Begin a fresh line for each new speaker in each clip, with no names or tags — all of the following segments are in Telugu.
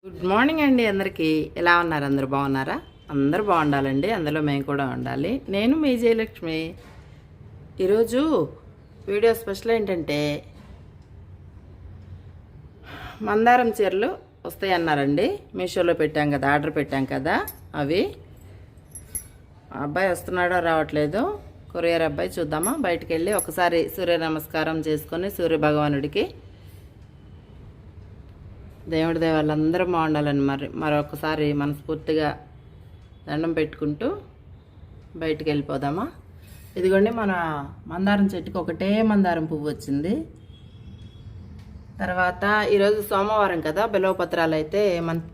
గుడ్ మార్నింగ్ అండి అందరికీ. ఎలా ఉన్నారు? అందరూ బాగున్నారా? అందరూ బాగుండాలండి, అందులో మేము కూడా ఉండాలి. నేను మీ జయలక్ష్మి. ఈరోజు వీడియో స్పెషల్ ఏంటంటే మందారం చీరలు వస్తాయి అన్నారండి. మీషోలో పెట్టాం కదా, ఆర్డర్ పెట్టాం కదా. అవి అబ్బాయి వస్తున్నాడో రావట్లేదు, కొరియర్ అబ్బాయి. చూద్దామా, బయటికి వెళ్ళి ఒకసారి సూర్య నమస్కారం చేసుకొని సూర్య భగవానుడికి దేవుడి దేవాళ్ళందరూ బాగుండాలని మరొకసారి మనస్ఫూర్తిగా దండం పెట్టుకుంటూ బయటికి వెళ్ళిపోదామా. ఇదిగోండి, మన మందారం చెట్టుకి ఒకటే మందారం పువ్వు వచ్చింది. తర్వాత ఈరోజు సోమవారం కదా, బిల్వపత్రాలు అయితే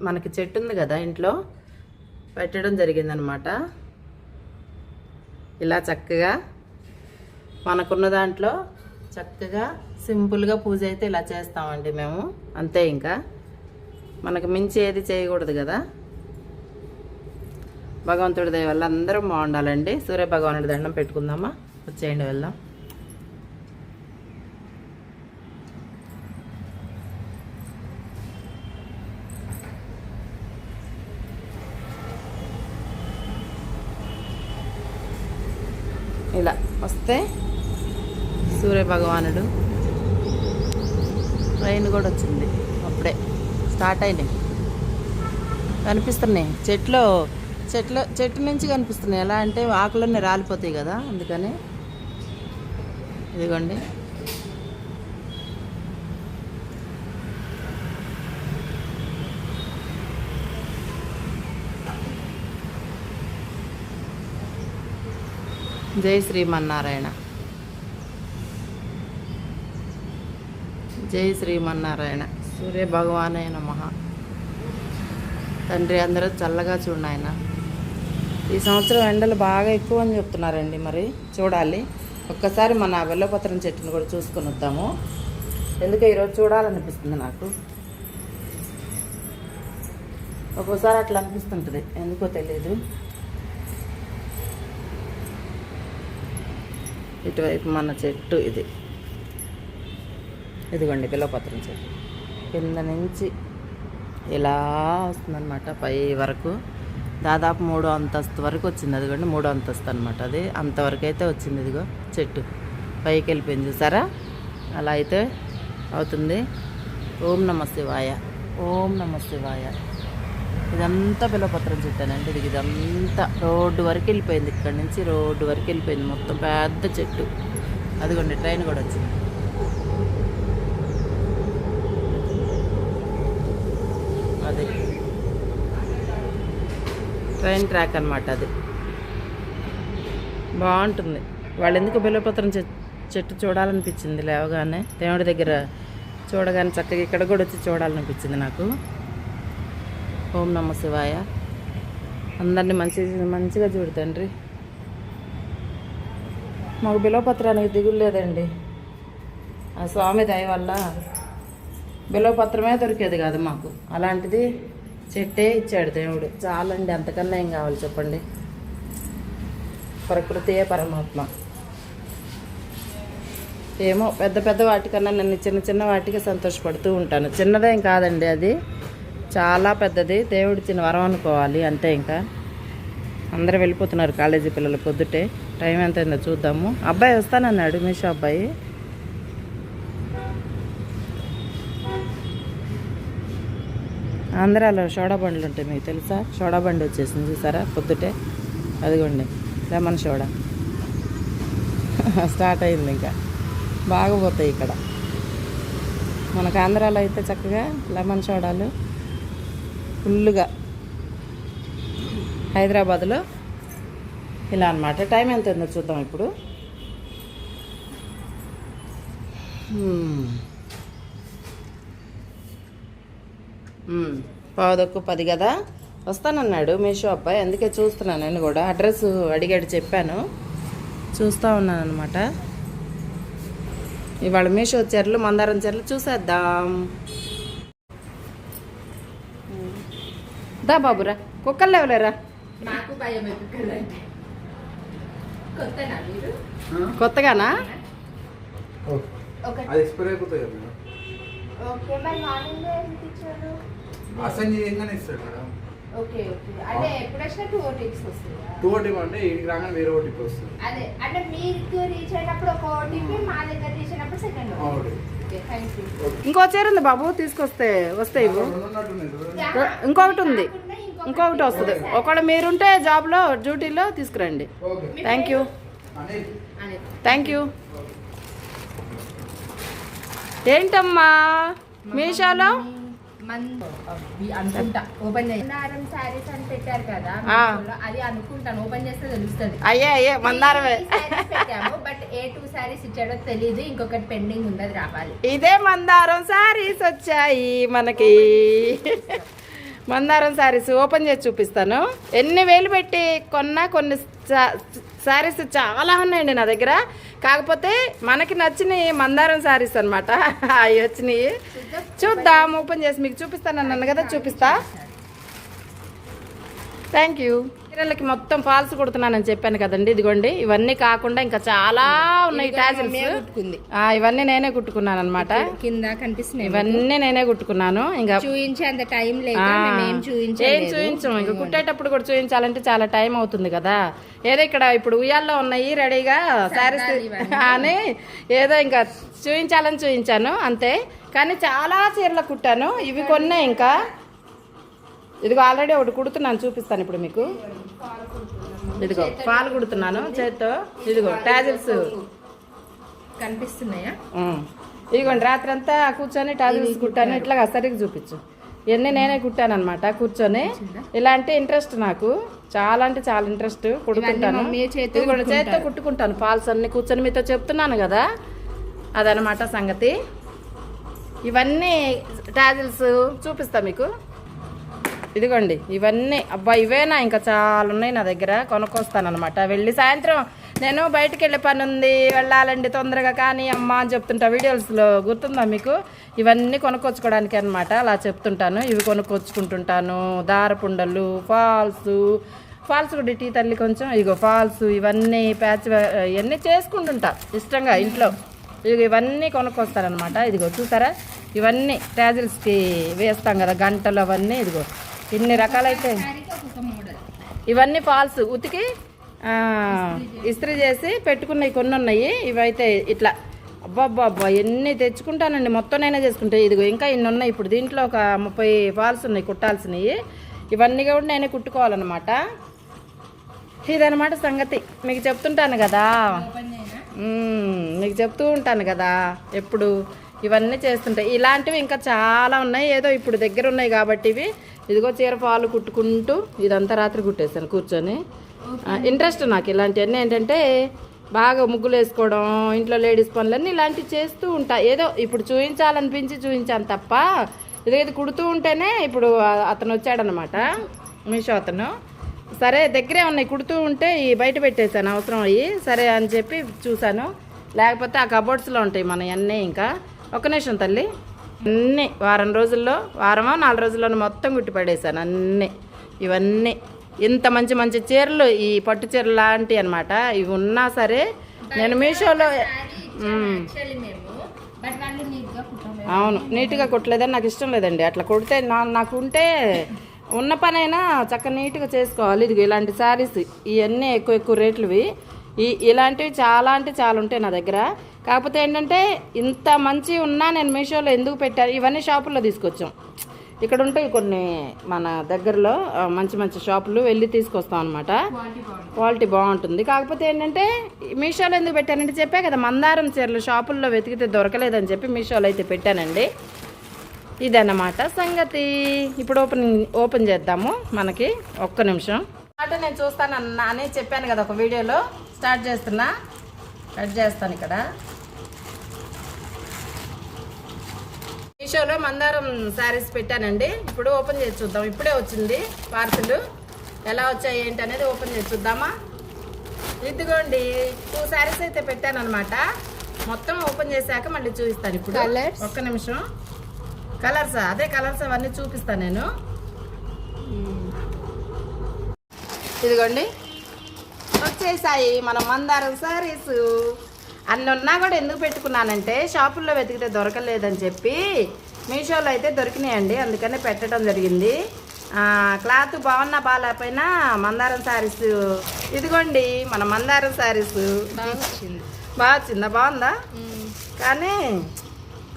మనకి చెట్టు ఉంది కదా ఇంట్లో, పెట్టడం జరిగిందనమాట. ఇలా చక్కగా మనకున్న దాంట్లో చక్కగా సింపుల్గా పూజ అయితే ఇలా చేస్తామండి మేము, అంతే. ఇంకా మనకు మించి ఏది చేయకూడదు కదా. భగవంతుడి దయ వల్ల అందరూ బాగుండాలండి. సూర్య భగవానుడి దండం పెట్టుకుందామా, వచ్చేయండి వెళ్దాం. ఇలా వస్తే సూర్య భగవానుడు, ట్రైన్ కూడా వచ్చింది అప్పుడే, స్టార్ట్ అయినాయి, కనిపిస్తున్నాయి. చెట్టు నుంచి కనిపిస్తున్నాయి. ఎలా అంటే ఆకులన్నీ రాలిపోతాయి కదా, అందుకని. ఇదిగోండి, జై శ్రీమన్నారాయణ, జై శ్రీమన్నారాయణ. సూర్య భగవానే నమః. తండ్రి అందరూ చల్లగా చూడండి ఆయన. ఈ సంవత్సరం ఎండలు బాగా ఎక్కువ అని చెప్తున్నారండి, మరి చూడాలి. ఒక్కసారి మన బిల్వపత్రం చెట్టును కూడా చూసుకొని వద్దాము. ఎందుకంటే ఈరోజు చూడాలనిపిస్తుంది నాకు. ఒక్కోసారి అట్లా అనిపిస్తుంటుంది, ఎందుకో తెలియదు. ఇటువైపు మన చెట్టు ఇది, ఇదిగోండి బిల్వపత్రం చెట్టు. కింద నుంచి ఇలా వస్తుందన్నమాట పై వరకు, దాదాపు 3వ అంతస్తు వరకు వచ్చింది. అదిగోండి 3వ అంతస్తు అనమాట, అది అంతవరకు అయితే వచ్చింది. ఇదిగో చెట్టు పైకి వెళ్ళిపోయింది, చూసారా? అలా అయితే అవుతుంది. ఓం నమ శివాయ, ఓం నమ శివాయ. ఇదంతా బిల్వపత్రం చెట్టానండి. ఇదంతా రోడ్డు వరకు వెళ్ళిపోయింది, ఇక్కడి నుంచి రోడ్డు వరకు వెళ్ళిపోయింది మొత్తం, పెద్ద చెట్టు. అదిగోండి ట్రైన్ కూడా వచ్చింది. అది ట్రైన్ ట్రాక్ అనమాట, అది బాగుంటుంది. వాళ్ళు ఎందుకు బిల్వపత్రం చెట్టు చూడాలనిపించింది లేవగానే, దేవుడి దగ్గర చూడగానే చక్కగా ఇక్కడ కూడా వచ్చి చూడాలనిపించింది నాకు. ఓం నమ శివాయ. అందరినీ మంచిగా చూడు తండ్రి. మాకు బిల్వపత్రానికి దిగులు లేదండి, ఆ స్వామి దయ వల్ల బిల్వపత్రమే దొరికేది కాదు మాకు. అలాంటిది చెట్టే ఇచ్చాడు దేవుడు, చాలండి. అంతకన్నా ఏం కావాలి చెప్పండి. ప్రకృతియే పరమాత్మ. ఏమో పెద్ద పెద్ద వాటికన్నా నేను చిన్న వాటికి సంతోషపడుతూ ఉంటాను. చిన్నదేం కాదండి, అది చాలా పెద్దది. దేవుడు ఇచ్చిన వరం అనుకోవాలి, అంతే. ఇంకా అందరూ వెళ్ళిపోతున్నారు కాలేజీ పిల్లలు పొద్దుటే. టైం ఎంత అయిందో చూద్దాము. అబ్బాయి వస్తానన్నాడు, మీషో అబ్బాయి. ఆంధ్రాలో సోడా బండ్లు ఉంటాయి, మీకు తెలుసా? సోడా బండి వచ్చేసింది చూసారా పొద్దుటే. అదిగోండి లెమన్ సోడా స్టార్ట్ అయింది. ఇంకా బాగా పోతాయి ఇక్కడ. మనకు ఆంధ్రాలో అయితే చక్కగా లెమన్ సోడాలు ఫుల్లుగా. హైదరాబాద్లో ఇలా అన్నమాట. టైం ఎంత ఉందో చూద్దాం ఇప్పుడు. 9:10 కదా. వస్తానన్నాడు మీషో అబ్బాయి, అందుకే చూస్తున్నాను. నేను కూడా అడ్రస్ అడిగాడు, చెప్పాను, చూస్తూ ఉన్నాను అనమాట. ఇవాళ మీషో చీరలు, మందారం చీరలు చూసేద్దాం. దా బాబురా, కుక్కలు లేవలేరా? కొత్తగానా?
అసెండ్ చేయగానే ఇస్తాడు మేడం.
Okay okay. అంటే ఎప్పుడు వచ్చినా 2 OTPs వస్తాయి.
2 OTP అంటే ఇంటికి రాగానే వేరే OTP వస్తుంది.
అదే అంటే మీకు రీచ్ అయినప్పుడు ఒక OTP, మా దగ్గర రీచ్ అయినప్పుడు second OTP. Okay thank you.
ఇంకో చీర ఉంది బాబు, తీసుకొస్తే వస్తాయి. ఇంకొకటి ఉంది, ఇంకొకటి వస్తుంది. ఒకవేళ మీరుంటే జాబ్లో డ్యూటీలో తీసుకురండి. Thank you thank you. ఏంటమ్మా మీషోలో
అనుకుంటా ఓపెన్ మందారం శారీస్ అని పెట్టారు కదా, అది అనుకుంటాను ఓపెన్ చేస్తే తెలుస్తుంది.
అయ్యే మందారమే
పెట్టాము, బట్ ఏ 2 శారీస్ ఇచ్చాడో తెలియదు. ఇంకొకటి పెండింగ్ ఉంది, అది రావాలి.
ఇదే మందారం శారీస్ వచ్చాయి మనకి. మందారం శారీస్ ఓపెన్ చేసి చూపిస్తాను. ఎన్ని వేలు పెట్టి కొన్నా కొన్ని శారీస్ చాలా ఉన్నాయండి నా దగ్గర. కాకపోతే మనకి నచ్చినవి మందారం శారీస్ అనమాట. అవి వచ్చినాయి, చూద్దాం. ఓపెన్ చేసి మీకు చూపిస్తాను అన్నాను కదా, చూపిస్తా. Thank you. చీరలకి మొత్తం ఫాల్స్ కుడుతున్నానని చెప్పాను కదండి. ఇదిగోండి, ఇవన్నీ కాకుండా ఇంకా చాలా ఉన్నాయి టాజిల్స్. ఇవన్నీ నేనే కుట్టుకున్నాను అనమాట.
కింద కనిపిస్తున్నాయి,
ఇవన్నీ నేనే కుట్టుకున్నాను. ఇంకా
చూయించే అంత టైం లేదు, ఏం
చూయించాం. ఇంకా కుట్టేటప్పుడు కూడా చూయించాలంటే చాలా టైం అవుతుంది కదా. ఏదో ఇక్కడ ఇప్పుడు ఉయ్యాల్లో ఉన్నాయి రెడీగా శారీస్ అని ఏదో ఇంకా చూయించాలని చూయించాను అంతే. కానీ చాలా చీరలు కుట్టాను. ఇవి కొన్నే. ఇంకా ఇదిగో ఆల్రెడీ ఒకటి కుడుతున్నాను, చూపిస్తాను ఇప్పుడు మీకు. ఇదిగో పాలు కుడుతున్నాను చేత్తో. ఇదిగో టాజిల్స్
కనిపిస్తున్నాయా?
ఇదిగోండి, రాత్రి అంతా కూర్చొని టాజిల్స్ కుట్టాను. ఇట్లాగా సరిగ్గా చూపించు. ఇవన్నీ నేనే కుట్టాను అనమాట కూర్చొని. ఇలాంటి ఇంట్రెస్ట్ నాకు, చాలా అంటే చాలా ఇంట్రెస్ట్. కుడుతుంటాను, చేత్తో కుట్టుకుంటాను ఫాల్స్ అన్ని కూర్చొని. మీతో చెప్తున్నాను కదా, అదనమాట సంగతి. ఇవన్నీ టాజిల్స్ చూపిస్తా మీకు. ఇదిగోండి ఇవన్నీ. అబ్బా ఇవేనా, ఇంకా చాలా ఉన్నాయి నా దగ్గర. కొనుక్కొస్తానమాట వెళ్ళి. సాయంత్రం నేను బయటకు వెళ్ళే పని ఉంది, వెళ్ళాలండి తొందరగా కానీ అమ్మ అని చెప్తుంటా వీడియోస్లో, గుర్తుందా మీకు? ఇవన్నీ కొనుక్కొచ్చుకోవడానికి అనమాట అలా చెప్తుంటాను. ఇవి కొనుక్కొచ్చుకుంటుంటాను. దారపుండలు, ఫాల్స్ కూడా టీ తల్లి కొంచెం. ఇగో ఫాల్స్, ఇవన్నీ ప్యాచ్ ఇవన్నీ చేసుకుంటుంటా ఇష్టంగా ఇంట్లో. ఇవన్నీ కొనుక్కొస్తానమాట. ఇదిగో చూసారా, ఇవన్నీ టాజిల్స్కి వేస్తాం కదా గంటలు, అవన్నీ. ఇదిగో ఇన్ని రకాలైతే. ఇవన్నీ ఫాల్స్ ఉతికి ఇస్త్రీ చేసి పెట్టుకున్నవి కొన్ని ఉన్నాయి. ఇవైతే ఇట్లా అబ్బా ఎన్ని తెచ్చుకుంటానండి, మొత్తం నేనే చేసుకుంటాను. ఇదిగో ఇంకా ఇన్ని ఉన్నాయి. ఇప్పుడు దీంట్లో ఒక 30 ఫాల్స్ ఉన్నాయి కుట్టాల్సినవి. ఇవన్నీ కూడా నేనే కుట్టుకోవాలన్నమాట. ఇదనమాట సంగతి. మీకు చెప్తుంటాను కదా, మీకు చెప్తూ ఉంటాను కదా ఎప్పుడు. ఇవన్నీ చేస్తుంటాయి. ఇలాంటివి ఇంకా చాలా ఉన్నాయి. ఏదో ఇప్పుడు దగ్గర ఉన్నాయి కాబట్టి ఇవి. ఇదిగో చీర పాలు కుట్టుకుంటూ ఇదంతా రాత్రి కుట్టేసాను కూర్చొని. ఇంట్రెస్ట్ నాకు ఇలాంటివన్నీ. ఏంటంటే బాగా ముగ్గులు వేసుకోవడం, ఇంట్లో లేడీస్ పనులన్నీ ఇలాంటివి చేస్తూ ఉంటా. ఏదో ఇప్పుడు చూపించాలనిపించి చూపించాను తప్ప, ఇది కుడుతూ ఉంటేనే. ఇప్పుడు అతను వచ్చాడనమాట, మీషో అతను. సరే దగ్గరే ఉన్నాయి, కుడుతూ ఉంటే ఈ బయట పెట్టేశాను అవసరం అయ్యి. సరే అని చెప్పి చూశాను. లేకపోతే ఆ కబోర్డ్స్లో ఉంటాయి మన అన్నీ. ఇంకా ఒక్క నిమిషం తల్లి. అన్నీ వారమో 4 రోజుల్లోనూ మొత్తం కుట్టి పడేశాను అన్నీ. ఇవన్నీ ఇంత మంచి మంచి చీరలు, ఈ పట్టు చీరలు లాంటివి అనమాట. ఇవి ఉన్నా సరే నేను మీషోలో అవును నీట్గా కుట్టలేదని నాకు ఇష్టం లేదండి. అట్లా కుడితే నాకు ఉంటే ఉన్న పనైనా చక్కగా నీట్గా చేసుకోవాలి. ఇది ఇలాంటి శారీస్ ఇవన్నీ ఎక్కువ రేట్లువి. ఇలాంటివి చాలా అంటే చాలా ఉంటాయి నా దగ్గర. కాకపోతే ఏంటంటే ఇంత మంచి ఉన్నా నేను మీషోలో ఎందుకు పెట్టాను. ఇవన్నీ షాపుల్లో తీసుకొచ్చాం. ఇక్కడ ఉంటాయి కొన్ని మన దగ్గరలో మంచి మంచి షాపులు, వెళ్ళి తీసుకొస్తాం అనమాట. క్వాలిటీ బాగుంటుంది. కాకపోతే ఏంటంటే మీషోలో ఎందుకు పెట్టానంటే చెప్పా కదా, మందారం చీరలు షాపుల్లో వెతికితే దొరకలేదని చెప్పి మీషోలో అయితే పెట్టానండి. ఇదన్నమాట సంగతి. ఇప్పుడు ఓపెన్ చేద్దాము. మనకి ఒక్క నిమిషం అంటే నేను చూస్తాను అని చెప్పాను కదా ఒక వీడియోలో. స్టార్ట్ చేస్తున్నా, కట్ చేస్తాను. ఇక్కడ మీషోలో మందారం శారీస్ పెట్టానండి. ఇప్పుడు ఓపెన్ చేసి చూద్దాం. ఇప్పుడే వచ్చింది పార్సిల్. ఎలా వచ్చాయి ఏంటి అనేది ఓపెన్ చేసి చూద్దామా. ఇదిగోండి 2 శారీస్ అయితే పెట్టాను అనమాట. మొత్తం ఓపెన్ చేశాక మళ్ళీ చూపిస్తాను. ఇప్పుడు ఒక్క నిమిషం. కలర్స్, అదే కలర్స్ అవన్నీ చూపిస్తాను నేను. ఇదిగోండి వచ్చేసాయి మన మందారం శారీస్. అన్ని ఉన్నా కూడా ఎందుకు పెట్టుకున్నానంటే షాపుల్లో వెతికితే దొరకలేదని చెప్పి మీషోలో అయితే దొరికినాయండి, అందుకనే పెట్టడం జరిగింది. క్లాత్ బాగున్నా బాగాలేకపోయినా మందారం శారీస్ ఇదిగోండి, మన మందారం శారీస్ బాగా వచ్చిందా? బాగుందా? కానీ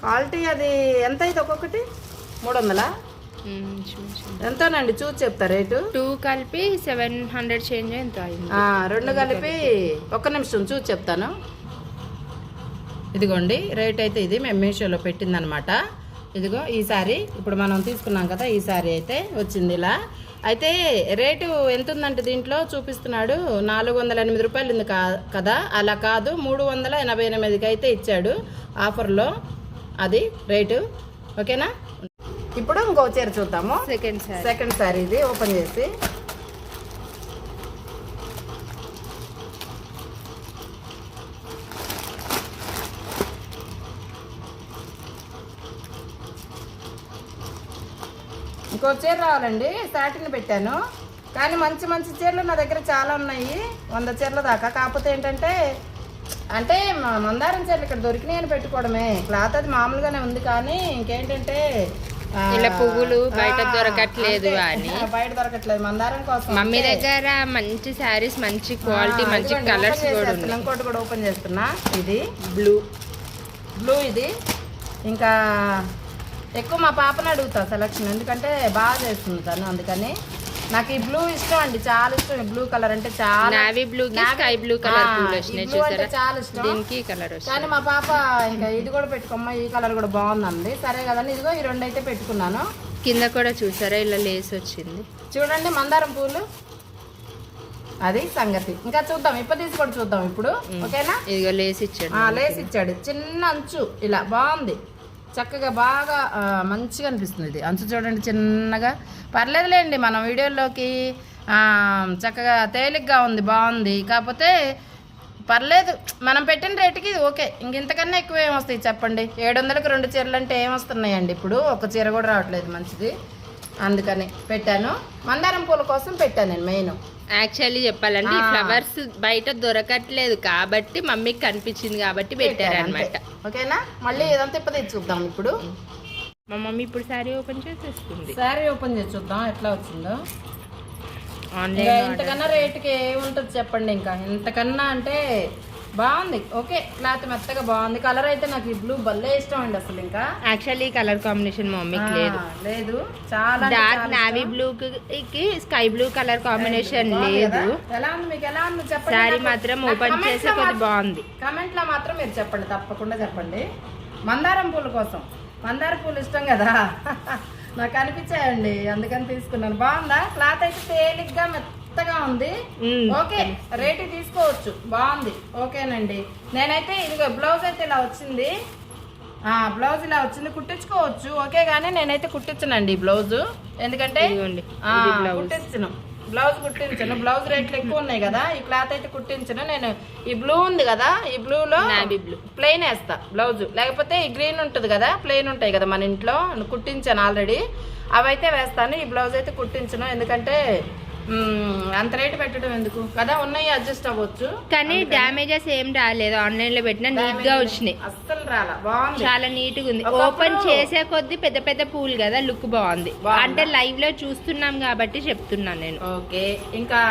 క్వాలిటీ అది ఎంత అయితే ఒక్కొక్కటి 300 ఎంతోనండి చూసి చెప్తా రేటు.
2 కలిపి 700 చేంజ్ ఎంత అయింది.
2 కలిపి ఒక్క నిమిషం చూసి చెప్తాను. ఇదిగోండి రేట్ అయితే ఇది మేము మీషోలో పెట్టిందనమాట. ఇదిగో ఈ సారీ ఇప్పుడు మనం తీసుకున్నాం కదా, ఈ సారీ అయితే వచ్చింది ఇలా. అయితే రేటు ఎంత ఉందంటే దీంట్లో చూపిస్తున్నాడు 408 రూపాయలు ఉంది కదా, అలా కాదు 388కి అయితే ఇచ్చాడు ఆఫర్లో, అది రేటు. ఓకేనా? ఇప్పుడు ఇంకో చీర చూద్దాము. సెకండ్ సారీ ఇది ఓపెన్ చేసి. ఇంకో చీర రావాలండి, సాటిన్ పెట్టాను. కానీ మంచి మంచి చీరలు నా దగ్గర చాలా ఉన్నాయి, 100 చీరల దాకా. కాకపోతే ఏంటంటే అంటే మందారం చీరలు ఇక్కడ దొరికినాయని పెట్టుకోవడమే, క్లాత్ అది మామూలుగానే ఉంది. కానీ ఇంకేంటంటే
ఇలా పువ్వులు బయట దొరకట్లేదు అని,
బయట దొరకట్లేదు మందారం కోసం.
మమ్మీ దగ్గర మంచి శారీస్, మంచి క్వాలిటీ, మంచి కలర్స్ కూడా ఉన్నాయి.
ఇంకోటి కూడా ఓపెన్ చేస్తున్నా. ఇది బ్లూ ఇది. ఇంకా ఎక్కువ మా పాపని అడుగుతా సెలక్షన్, ఎందుకంటే బాగా చేస్తుంది తను, అందుకని నాకు ఈ బ్లూ ఇష్టం అండి, చాలా ఇష్టం. బ్లూ కలర్ అంటే చాలా,
navy blue sky blue colour
చాలా ఇష్టం.
దీనికి కలర్
కానీ మా పాప ఇంకా ఇది కూడా పెట్టుకోమ్మా, ఈ కలర్ కూడా బాగుందండి. సరే కదండి, ఇదిగో ఈ 2 అయితే పెట్టుకున్నాను.
కింద కూడా చూసారా ఇలా లేస్ వచ్చింది
చూడండి, మందారం పూలు. అది సంగతి. ఇంకా చూద్దాం, తీసి కూడా చూద్దాం ఇప్పుడు. ఓకేనా?
ఇదిగో లేస్ ఇచ్చాడు,
లేస్ ఇచ్చాడు, చిన్న అంచు ఇలా బాగుంది, చక్కగా బాగా మంచిగా అనిపిస్తుంది. ఇది అంచు చూడండి చిన్నగా, పర్లేదులేండి మనం వీడియోలోకి చక్కగా తేలిగ్గా ఉంది, బాగుంది. కాకపోతే పర్లేదు, మనం పెట్టిన రేటుకి ఇది ఓకే. ఇంతకన్నా ఎక్కువ ఏమొస్తాయి చెప్పండి? 700కి 2 చీరలు అంటే ఏమొస్తున్నాయండి? ఇప్పుడు ఒక చీర కూడా రావట్లేదు మంచిది, అందుకని పెట్టాను. మందారం పూల కోసం పెట్టాను నేను మెయిన్.
యాక్చువల్లీ చెప్పాలంటే ఈ ఫ్లవర్స్ బయట దొరకట్లేదు కాబట్టి మమ్మీకి కనిపించింది కాబట్టి పెట్టారనమాట.
ఓకేనా? మళ్ళీ ఏదంతా తెచ్చి చూద్దాం ఇప్పుడు.
మా మమ్మీ ఇప్పుడు శారీ ఓపెన్ చేసేస్తుంది.
శారీ ఓపెన్ చేసి చూద్దాం ఎట్లా వచ్చిందో.
ఆన్లైన్
ఇంతకన్నా రేటుకి ఏముంటుంది చెప్పండి? ఇంకా ఇంతకన్నా అంటే బాగుంది, ఓకే. క్లాత్ మెత్తగా బాగుంది. కలర్ అయితే నాకు ఈ బ్లూ భలే ఇష్టం అండి అసలు. ఇంకా
యాక్చువల్లీ కలర్ కాంబినేషన్ మమ్మీకి
లేదు, చాలా
డార్క్ నావీ బ్లూ కి స్కై బ్లూ కలర్ కాంబినేషన్ లేదు.
ఎలా ఉంది మీకు? ఎలా ఉంది చెప్పండి.
శారీ మాత్రం ఓపెన్ చేసే కొద్ది బాగుంది.
కమెంట్ లో మాత్రం మీరు చెప్పండి, తప్పకుండా చెప్పండి. మందారం పూల కోసం, మందార పూలు ఇష్టం కదా నాకు అనిపించాయండి, అందుకని తీసుకున్నాను. బాగుందా? క్లాత్ అయితే తేలిగ్గా మెత్తగా ఉంది. ఓకే, రేటు తీసుకోవచ్చు, బాగుంది. ఓకేనండి. నేనైతే ఇదిగో బ్లౌజ్ అయితే ఇలా వచ్చింది, బ్లౌజ్ ఇలా వచ్చింది, కుట్టించుకోవచ్చు. ఓకే, కానీ నేనైతే కుట్టించనండి ఈ బ్లౌజ్, ఎందుకంటే కుట్టించను, బ్లౌజ్ కుట్టించను. బ్లౌజ్ రేట్లు ఎక్కువ ఉన్నాయి కదా, ఈ క్లాత్ అయితే కుట్టించను నేను. ఈ బ్లూ ఉంది కదా, ఈ బ్లూలో ప్లెయిన్ వేస్తా బ్లౌజ్, లేకపోతే ఈ గ్రీన్ ఉంటుంది కదా, ప్లెయిన్ ఉంటాయి కదా మన ఇంట్లో, కుట్టించాను ఆల్రెడీ, అవైతే వేస్తాను. ఈ బ్లౌజ్ అయితే కుట్టించను, ఎందుకంటే అంత రేటు పెట్టడం ఎందుకు కదా, ఉన్నాయి అడ్జస్ట్ అవ్వచ్చు.
కానీ డ్యామేజెస్ ఏం రాలేదు, ఆన్లైన్ లో పెట్టినా నీట్ గా వచ్చినాయి,
అస్సలు రాలా, బాగుంది,
చాలా నీట్ గా ఉంది. ఓపెన్ చేసే కొద్ది పెద్ద పెద్ద పూలు కదా, లుక్ బాగుంది. అంటే లైవ్ లో చూస్తున్నాం కాబట్టి చెప్తున్నాను నేను.
ఓకే, ఇంకా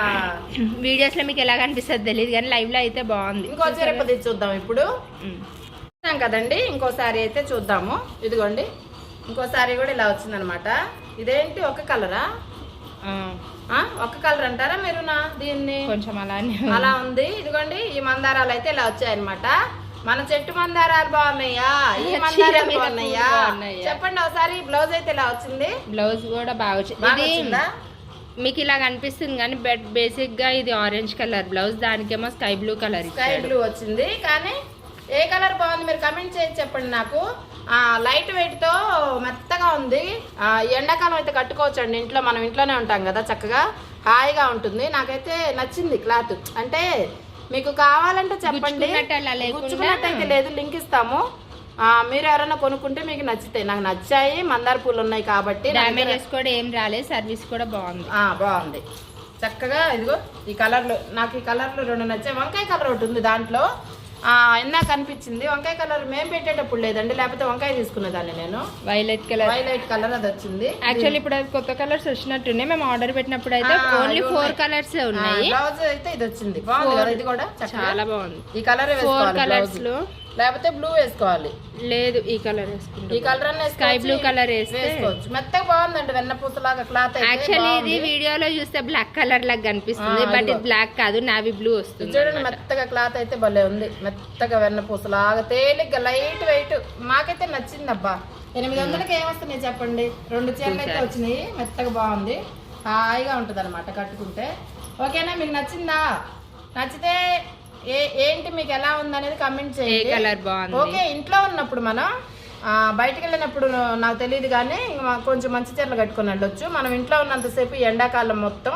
వీడియోస్ లో మీకు ఎలా కనిపిస్తుంది తెలియదు, కానీ లైవ్ లో అయితే బాగుంది.
ఇంకో చీర చూద్దాం ఇప్పుడు కదండి. ఇంకోసారి అయితే చూద్దాము. ఇదిగోండి ఇంకోసారి కూడా ఇలా వచ్చిందనమాట. ఇదేంటి ఒక కలరా? ఒక కలర్ అంటారా మీరు? దీన్ని కొంచెం అలా ఉంది. ఇదిగోండి ఈ మందారాలు అయితే ఇలా వచ్చాయన్నమాట. మన చెట్టు మందారాలు బాగున్నాయా, ఈ మందారాలు బాగున్నాయా చెప్పండి ఒకసారి. బ్లౌజ్ అయితే ఇలా వచ్చింది,
బ్లౌజ్ కూడా బాగా వచ్చింది. మీకు ఇలా కనిపిస్తుంది కానీ బేసిక్ గా ఇది ఆరెంజ్ కలర్ బ్లౌజ్, దానికేమో sky blue colour,
sky blue వచ్చింది. కానీ ఏ కలర్ బాగుంది మీరు కమెంట్ చేసి చెప్పండి నాకు. లైట్ వెయిట్ తో మెత్తగా ఉంది. ఎండాకాలం అయితే కట్టుకోవచ్చు అండి, ఇంట్లో మనం ఇంట్లోనే ఉంటాం కదా, చక్కగా హాయిగా ఉంటుంది. నాకైతే నచ్చింది క్లాత్. అంటే మీకు కావాలంటే చెప్పండి, గుచ్చుకున్నట్టయితే లేదు, లింక్ ఇస్తాము. మీరు ఎవరైనా కొనుక్కుంటే మీకు నచ్చుతాయి. నాకు నచ్చాయి, మందార పూలు ఉన్నాయి కాబట్టి.
డ్యామేజెస్ కూడా ఏం రాలేదు, సర్వీస్ కూడా బాగుంది.
బాగుంది చక్కగా. ఇదిగో ఈ కలర్లు, నాకు ఈ కలర్లు 2 నచ్చాయి. వంకాయ కలర్ ఒకటి ఉంది దాంట్లో, ఇందాక అనిపించింది వంకాయ కలర్ మేము పెట్టేటప్పుడు లేదండి, లేకపోతే వంకాయ తీసుకునేదాన్ని నేను.
వైలెట్ కలర్,
వైలెట్ కలర్ అది వచ్చింది.
యాక్చువల్లీ ఇప్పుడు అది కొత్త కలర్స్ వచ్చినట్టున్నాయి. మేము ఆర్డర్ పెట్టినప్పుడు అయితే ఓన్లీ 4 కలర్స్ ఉన్నాయి.
బ్లౌజ్ అయితే ఇది వచ్చింది, బాగుంది కదా ఇది కూడా
చాలా బాగుంది.
ఈ కలర్
4 కలర్స్ లో,
లేకపోతే బ్లూ వేసుకోవాలి.
లేదు ఈ కలర్ వేసుకుంటాం.
ఈ కలర్ అన్న
స్కై బ్లూ కలర్ వేసుకోవచ్చు.
మెత్తగా బాగుందండి, వెన్నపూసలాగా క్లాత్.
యాక్చువల్లీ ఇది వీడియోలో చూస్తే బ్లాక్ కలర్ లాగా కనిపిస్తుంది, బట్ ఇది బ్లాక్ కాదు, నావీ బ్లూ వస్తుంది.
చూడండి మెత్తగా క్లాత్ అయితే భలే ఉంది, మెత్తగా వెన్నపూసలాగా తేలిగ్గా లైట్ వెయిట్. మాకైతే నచ్చింది అబ్బా. 800కి ఏమొస్తున్నాయి చెప్పండి, 2 చీరలు అయితే వచ్చినాయి. మెత్తగా బాగుంది, హాయిగా ఉంటుంది అనమాట కట్టుకుంటే. ఓకేనా, మీకు నచ్చిందా? నచ్చితే ఏంటి మీకు ఎలా ఉందనేది కమెంట్ చేయండి.
కలర్ బాగుంది.
ఓకే, ఇంట్లో ఉన్నప్పుడు మనం బయటకు వెళ్ళినప్పుడు నాకు తెలియదు కానీ కొంచెం మంచి చీరలు కట్టుకొని వెళ్ళొచ్చు. మనం ఇంట్లో ఉన్నంతసేపు ఎండాకాలం మొత్తం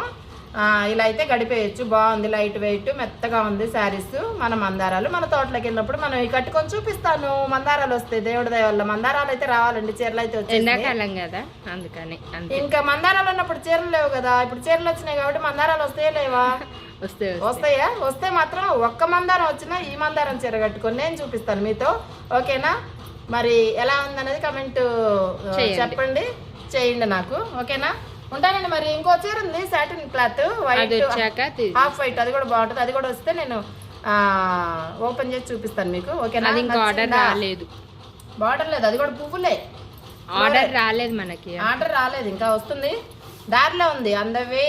ఇలా అయితే గడిపేయచ్చు. బాగుంది, లైట్ వెయిట్, మెత్తగా ఉంది శారీస్. మన మందారాలు మన తోటలోకి వెళ్ళినప్పుడు మనం ఈ కట్టుకొని చూపిస్తాను. మందారాలు వస్తాయి దేవుడి దయ వల్ల. మందారాలు అయితే రావాలండి, చీరలు అయితే వచ్చాయి.
ఎండాకాలం కదా అందుకని.
ఇంకా మందారాలు ఉన్నప్పుడు చీరలు లేవు కదా, ఇప్పుడు చీరలు వచ్చినాయి కాబట్టి మందారాలు వస్తాయా లేవా? వస్తాయా? వస్తే మాత్రం ఒక్క మందారం వచ్చినా ఈ మందారం చీర కట్టుకొని నేను చూపిస్తాను మీతో. ఓకేనా, మరి ఎలా ఉందనేది కమెంట్ చెప్పండి, చేయండి నాకు. ఓకేనా, ఉంటానండి. మరి ఇంకో చీర ఉంది satin cloth white, half white, అది కూడా బాగుంటుంది. అది కూడా వస్తే నేను ఓపెన్ చేసి చూపిస్తాను మీకు. ఓకేనా,
ఆర్డర్ రాలేదు,
బార్డర్ లేదు, అది కూడా పువ్వులే.
ఆర్డర్ రాలేదు, మనకి
ఆర్డర్ రాలేదు, ఇంకా వస్తుంది, దారిలో ఉంది, అందవే.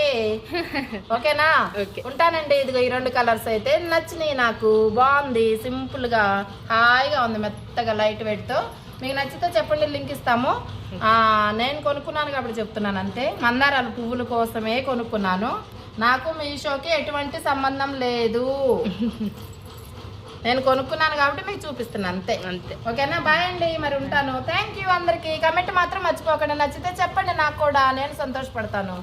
ఓకేనా, ఉంటానండి. ఇదిగో ఈ 2 కలర్స్ అయితే నచ్చినాయి నాకు. బాగుంది, సింపుల్ గా హాయిగా ఉంది, మెత్తగా లైట్ వెయిట్ తో. మీకు నచ్చితే చెప్పండి, లింక్ ఇస్తాము. నేను కొనుక్కున్నాను కాబట్టి చెప్తున్నాను అంతే. మందారాలు పువ్వుల కోసమే కొనుక్కున్నాను. నాకు మీషోకి ఎటువంటి సంబంధం లేదు, నేను కొనుక్కున్నాను కాబట్టి మీకు చూపిస్తున్నాను అంతే. ఓకేనా, బాయ్ అండి, మరి ఉంటాను. థ్యాంక్ యూ అందరికి. కమెంట్ మాత్రం మర్చిపోకండి, నచ్చితే చెప్పండి, నాకు కూడా నేను సంతోషపడతాను.